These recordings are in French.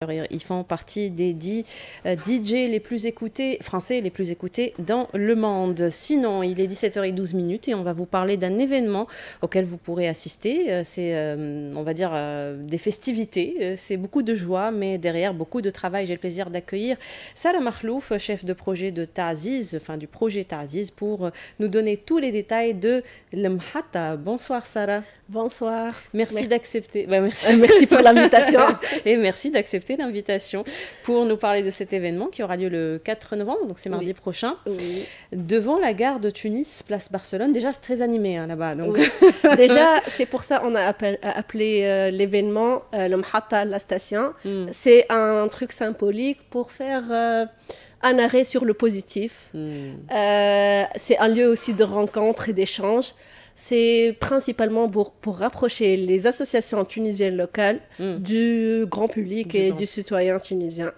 Ils font partie des 10 DJ les plus écoutés, français les plus écoutés dans le monde. Sinon, il est 17h12 et on va vous parler d'un événement auquel vous pourrez assister. C'est, on va dire, des festivités. C'est beaucoup de joie, mais derrière beaucoup de travail. J'ai le plaisir d'accueillir Sarah Makhlouf, chef de projet de Ta'aziz, enfin du projet Ta'aziz, pour nous donner tous les détails de l'Mhatta. Bonsoir Sarah. Bonsoir. Merci d'accepter. Merci pour l'invitation. Et merci d'accepter l'invitation pour nous parler de cet événement qui aura lieu le 4 novembre, donc c'est mardi prochain, devant la gare de Tunis, place Barcelone. Déjà, c'est très animé là-bas. Donc. Oui. Déjà, c'est pour ça qu'on a appelé l'événement le Mhatta, la station. C'est un truc symbolique pour faire un arrêt sur le positif. C'est un lieu aussi de rencontre et d'échange. C'est principalement pour rapprocher les associations tunisiennes locales du grand public et du citoyen tunisien.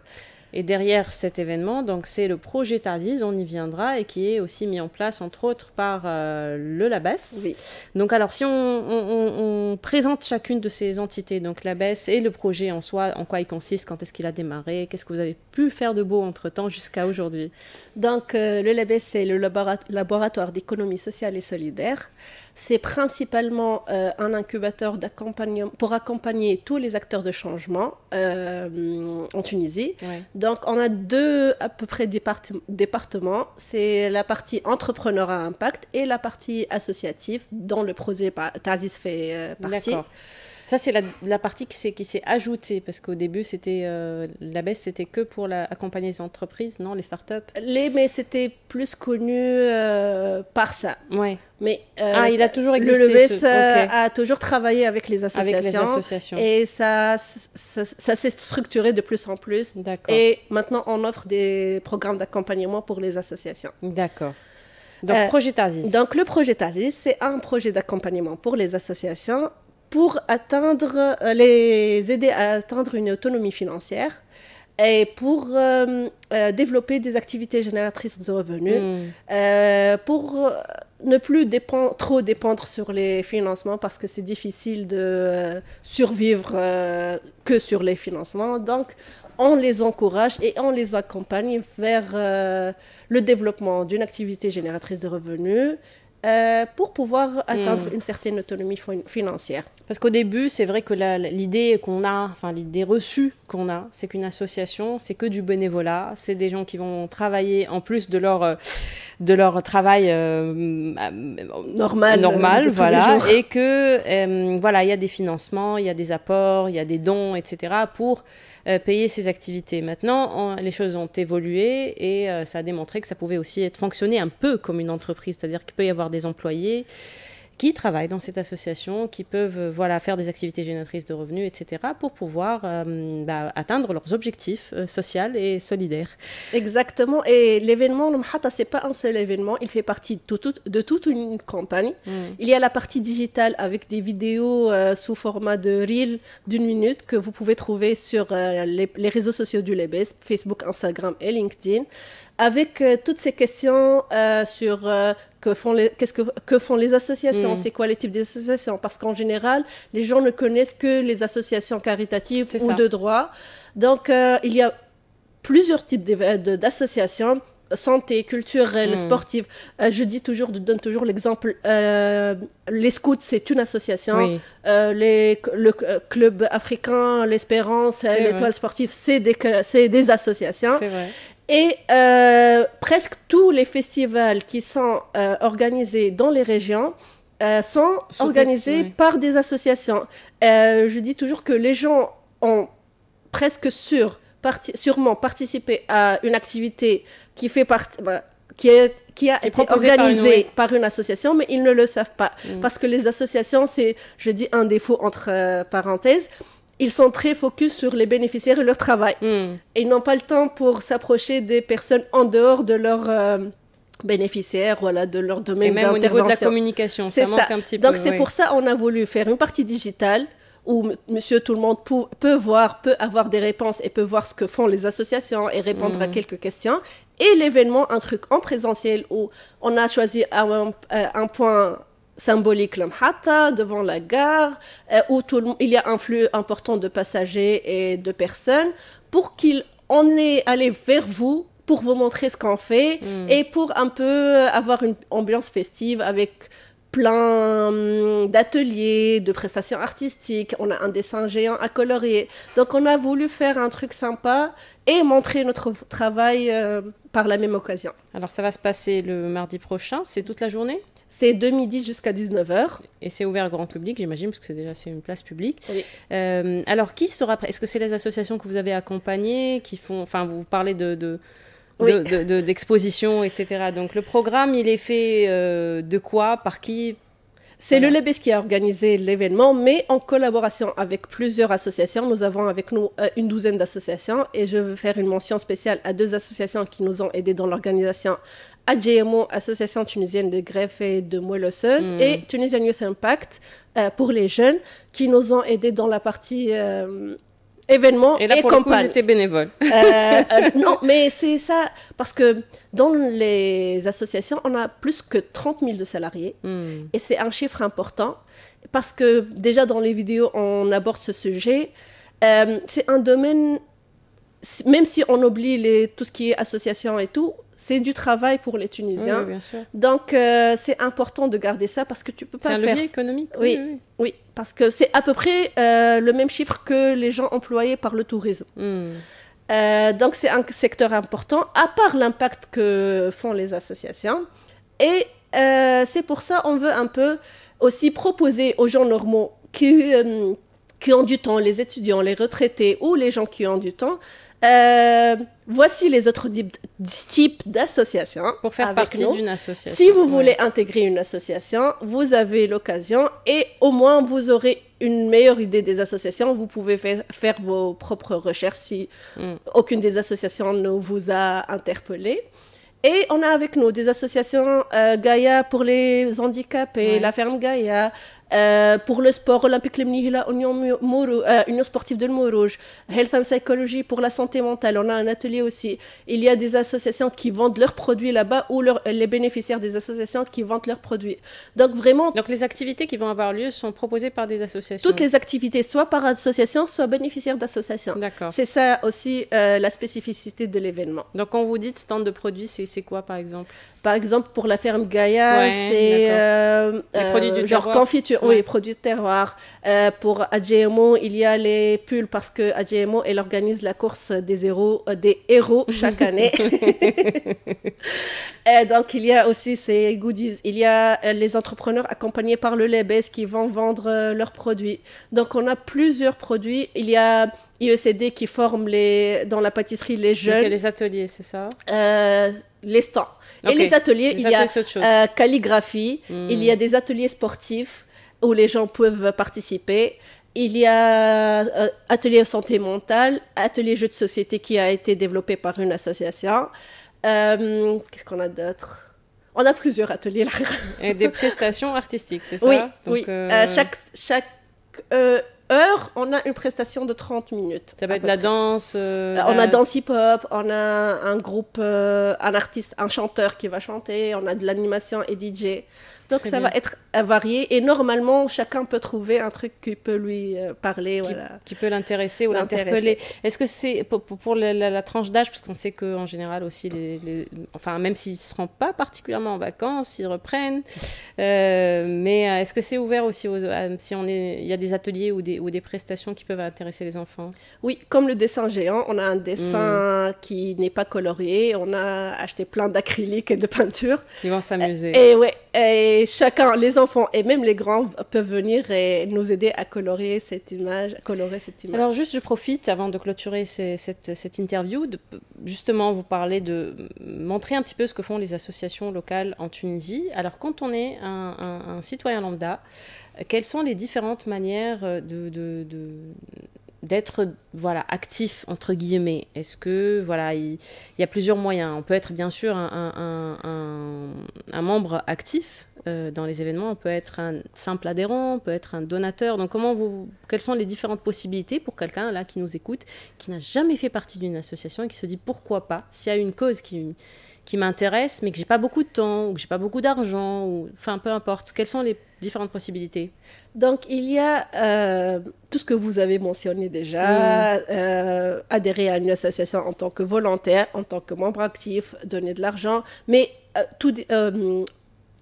Et derrière cet événement, donc c'est le projet Ta'aziz, on y viendra, et qui est aussi mis en place, entre autres, par le Labès. Oui. Donc alors, si on présente chacune de ces entités, donc Labès et le projet en soi, en quoi il consiste, quand est-ce qu'il a démarré, qu'est-ce que vous avez pu faire de beau entre-temps jusqu'à aujourd'hui? Donc, le Labès, c'est le laboratoire d'économie sociale et solidaire. C'est principalement un incubateur pour accompagner tous les acteurs de changement en Tunisie. Ouais. Donc, on a à peu près départements. C'est la partie entrepreneuriat impact et la partie associative dont le projet Ta'aziz fait partie. D'accord. Ça, c'est la partie qui s'est ajoutée, parce qu'au début, la baisse, c'était que pour accompagner les entreprises, non, les startups. Mais c'était plus connu par ça. Ouais. Mais il a toujours existé. Le LEBES a toujours travaillé avec les associations. Avec les associations. Et ça s'est structuré de plus en plus. D'accord. Et maintenant, on offre des programmes d'accompagnement pour les associations. D'accord. Donc, projet Ta'aziz. Donc, le projet Ta'aziz, c'est un projet d'accompagnement pour les associations pour les aider à atteindre une autonomie financière et pour développer des activités génératrices de revenus, pour ne plus trop dépendre sur les financements parce que c'est difficile de survivre que sur les financements. Donc, on les encourage et on les accompagne vers le développement d'une activité génératrice de revenus pour pouvoir atteindre une certaine autonomie financière. Parce qu'au début, c'est vrai que l'idée l'idée reçue qu'on a, c'est qu'une association, c'est que du bénévolat, c'est des gens qui vont travailler en plus de leur travail normal, voilà, et que il y a des financements, il y a des apports, il y a des dons, etc. pour payer ces activités. Maintenant, les choses ont évolué et ça a démontré que ça pouvait aussi fonctionner un peu comme une entreprise, c'est-à-dire qu'il peut y avoir des employés qui travaillent dans cette association, qui peuvent faire des activités génératrices de revenus, etc., pour pouvoir atteindre leurs objectifs sociaux et solidaires. Exactement. Et l'événement, le Mhatta, ce n'est pas un seul événement, il fait partie de toute une campagne. Il y a la partie digitale avec des vidéos sous format de reel d'1 minute que vous pouvez trouver sur les réseaux sociaux du LEBES, Facebook, Instagram et LinkedIn, avec toutes ces questions sur que font les associations, c'est quoi les types d'associations, parce qu'en général, les gens ne connaissent que les associations caritatives ou de droit. Donc, il y a plusieurs types d'associations, santé, culturelle, sportive. Je donne toujours l'exemple, les scouts, c'est une association. Le club africain, l'Espérance, l'étoile sportive, c'est des associations. C'est vrai. Et presque tous les festivals qui sont organisés dans les régions sont organisés par des associations. Je dis toujours que les gens ont presque sûrement participé à une activité qui a été organisée par une association, mais ils ne le savent pas. Parce que les associations, c'est, je dis un défaut entre parenthèses, ils sont très focus sur les bénéficiaires et leur travail. Et ils n'ont pas le temps pour s'approcher des personnes en dehors de leurs bénéficiaires, de leur domaine d'intervention. Et même au niveau de la communication, ça manque un petit peu. Donc c'est pour ça qu'on a voulu faire une partie digitale où monsieur tout le monde peut avoir des réponses et peut voir ce que font les associations et répondre à quelques questions. Et l'événement, un truc en présentiel où on a choisi un point symbolique le Mhata, devant la gare, où il y a un flux important de passagers et de personnes, pour qu'on est allé vers vous, pour vous montrer ce qu'on fait, et pour un peu avoir une ambiance festive avec plein d'ateliers, de prestations artistiques. On a un dessin géant à colorier. Donc, on a voulu faire un truc sympa et montrer notre travail par la même occasion. Alors, ça va se passer le mardi prochain. C'est toute la journée? C'est de midi jusqu'à 19h. Et c'est ouvert au grand public, j'imagine, parce que c'est une place publique. Oui. Alors, qui sera... Est-ce que c'est les associations que vous avez accompagnées qui font... Enfin, vous parlez d'exposition, etc. Donc le programme, il est fait de quoi? Par qui? C'est le Lebes qui a organisé l'événement, mais en collaboration avec plusieurs associations. Nous avons avec nous une douzaine d'associations et je veux faire une mention spéciale à 2 associations qui nous ont aidés dans l'organisation. AJMO, Association tunisienne de greffe et de moelle osseuse, et Tunisian Youth Impact pour les jeunes qui nous ont aidés dans la partie événements et là, pour campagne. Le coup, j'étais bénévole. Non, mais c'est ça, parce que dans les associations, on a plus que 30 000 de salariés, et c'est un chiffre important, parce que déjà dans les vidéos, on aborde ce sujet. C'est un domaine, même si on oublie tout ce qui est association et tout, c'est du travail pour les Tunisiens. Oui, bien sûr. Donc, c'est important de garder ça parce que tu peux pas faire... C'est un levier économique. Oui, parce que c'est à peu près le même chiffre que les gens employés par le tourisme. Donc, c'est un secteur important, à part l'impact que font les associations. Et c'est pour ça qu'on veut un peu aussi proposer aux gens normaux qui ont du temps, les étudiants, les retraités ou les gens qui ont du temps, voici les autres types d'associations. Pour faire partie d'une association. Si vous voulez intégrer une association, vous avez l'occasion et au moins vous aurez une meilleure idée des associations. Vous pouvez faire vos propres recherches si aucune des associations ne vous a interpellé. Et on a avec nous des associations Gaïa pour les handicapés, la ferme Gaïa, pour le sport olympique, Union sportive de Mourouge, Health and Psychology pour la santé mentale. On a un atelier aussi. Il y a des associations qui vendent leurs produits là-bas ou les bénéficiaires des associations qui vendent leurs produits. Donc vraiment... Donc les activités qui vont avoir lieu sont proposées par des associations? Toutes les activités, soit par association, soit bénéficiaires d'associations. D'accord. C'est ça aussi la spécificité de l'événement. Donc quand vous dites stand de produits, c'est quoi par exemple? Par exemple, pour la ferme Gaïa, c'est produits du genre terroir. confiture, oui, produits de terroir. Pour AJMO, il y a les pulls parce que AJMO, elle organise la course des héros chaque année. Donc, il y a aussi ces goodies. Il y a les entrepreneurs accompagnés par le Lebes qui vont vendre leurs produits. Donc, on a plusieurs produits. Il y a IECD qui forme dans la pâtisserie les jeunes. Donc, il y a les ateliers, c'est ça? Les stands. Okay. Et les ateliers, il y a calligraphie, il y a des ateliers sportifs où les gens peuvent participer. Il y a atelier santé mentale, atelier jeux de société qui a été développé par une association. Qu'est-ce qu'on a d'autre? On a plusieurs ateliers là. Et des prestations artistiques, c'est ça? Oui, donc, oui. Chaque heure, on a une prestation de 30 minutes. Ça va être la danse on a danse hip-hop, on a un groupe, un artiste, un chanteur qui va chanter, on a de l'animation et DJ. Donc ça va être varié et normalement, chacun peut trouver un truc qui peut lui parler. Qui peut l'intéresser ou l'interpeller. Est-ce que c'est pour la tranche d'âge, parce qu'on sait qu'en général aussi, enfin, même s'ils ne seront pas particulièrement en vacances, ils reprennent. Mais est-ce que c'est ouvert aussi si il y a des ateliers ou des prestations qui peuvent intéresser les enfants? Oui, comme le dessin géant, on a un dessin qui n'est pas colorié. On a acheté plein d'acryliques et de peinture. Ils vont s'amuser. Et chacun, les enfants et même les grands peuvent venir et nous aider à colorer cette image. Alors juste, je profite avant de clôturer cette interview, justement vous parler de montrer un petit peu ce que font les associations locales en Tunisie. Alors quand on est un citoyen lambda, quelles sont les différentes manières d'être actif entre guillemets? Est-ce que il y a plusieurs moyens? On peut être bien sûr un membre actif dans les événements, on peut être un simple adhérent, on peut être un donateur. Donc quelles sont les différentes possibilités pour quelqu'un là qui nous écoute, qui n'a jamais fait partie d'une association et qui se dit pourquoi pas, s'il y a une cause qui qui m'intéresse, mais que j'ai pas beaucoup de temps, ou que j'ai pas beaucoup d'argent, ou enfin peu importe. Quelles sont les différentes possibilités? Donc, il y a tout ce que vous avez mentionné déjà, adhérer à une association en tant que volontaire, en tant que membre actif, donner de l'argent, mais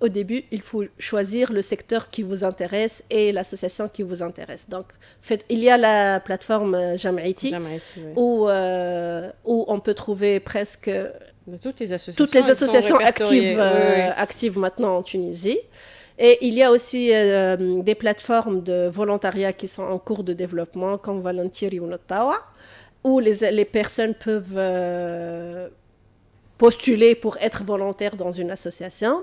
au début, il faut choisir le secteur qui vous intéresse et l'association qui vous intéresse. Donc, il y a la plateforme Jamaïti, où on peut trouver presque toutes les associations actives maintenant en Tunisie. Et il y a aussi des plateformes de volontariat qui sont en cours de développement, comme Volunteer Tawa, où les personnes peuvent postuler pour être volontaires dans une association.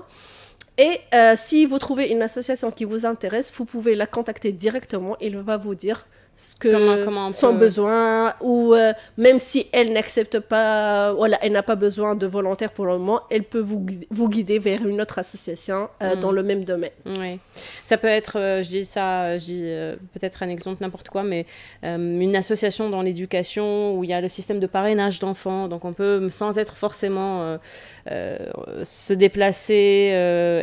Et si vous trouvez une association qui vous intéresse, vous pouvez la contacter directement. Il va vous dire ce que son besoin, ou même si elle n'accepte pas, voilà, elle n'a pas besoin de volontaires pour le moment, elle peut vous guider vers une autre association dans le même domaine. Oui, ça peut être, je dis peut-être un exemple n'importe quoi, mais une association dans l'éducation où il y a le système de parrainage d'enfants, donc on peut, sans être forcément se déplacer,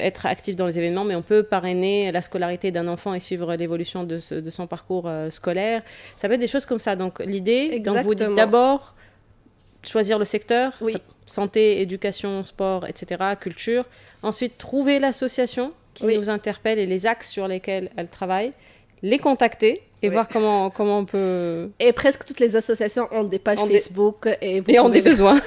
être actif dans les événements, mais on peut parrainer la scolarité d'un enfant et suivre l'évolution de son parcours scolaire. Ça peut être des choses comme ça. Donc l'idée, donc vous dites d'abord choisir le secteur, santé, éducation, sport, etc., culture. Ensuite, trouver l'association qui nous interpelle et les axes sur lesquels elle travaille, les contacter et voir comment on peut... Et presque toutes les associations ont des pages Facebook. Et ont des besoins.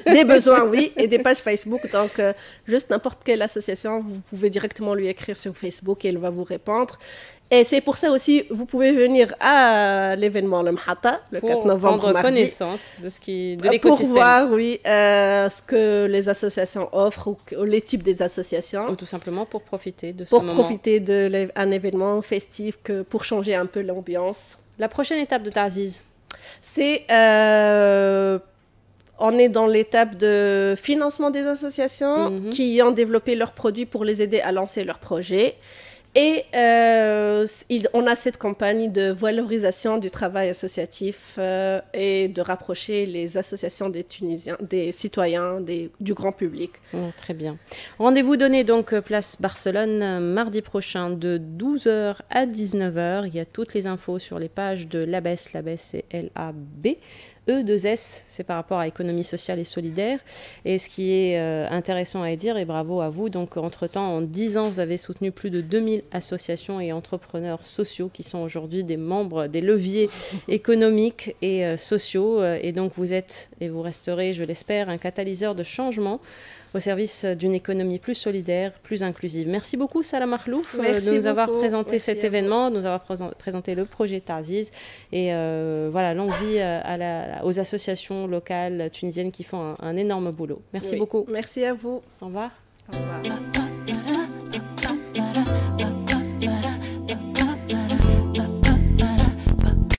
Des besoins, oui, et des pages Facebook. Donc, juste n'importe quelle association, vous pouvez directement lui écrire sur Facebook et elle va vous répondre. Et c'est pour ça aussi, vous pouvez venir à l'événement Le Mhata, le 4 novembre, mardi. Pour prendre connaissance de l'écosystème. Pour voir, ce que les associations offrent ou les types des associations. Ou tout simplement pour profiter de ce moment. Pour profiter d'un événement festif, pour changer un peu l'ambiance. La prochaine étape de Ta'aziz, c'est... on est dans l'étape de financement des associations qui ont développé leurs produits pour les aider à lancer leurs projets. Et on a cette campagne de valorisation du travail associatif et de rapprocher les associations des Tunisiens, des citoyens, du grand public. Très bien. Rendez-vous donné donc place Barcelone mardi prochain de 12h à 19h. Il y a toutes les infos sur les pages de l'ABES. L'ABES, c'est L-A-B. E2S, c'est par rapport à économie sociale et solidaire. Et ce qui est intéressant à dire, et bravo à vous, donc entre-temps, en 10 ans, vous avez soutenu plus de 2000 associations et entrepreneurs sociaux qui sont aujourd'hui des membres, des leviers économiques et sociaux. Et donc vous êtes, et vous resterez, je l'espère, un catalyseur de changement au service d'une économie plus solidaire, plus inclusive. Merci beaucoup, Salah Makhlouf, de nous avoir présenté cet événement, de nous avoir présenté le projet Ta'aziz et voilà, longue vie aux associations locales tunisiennes qui font un énorme boulot. Merci beaucoup. Merci à vous. Au revoir. Au revoir.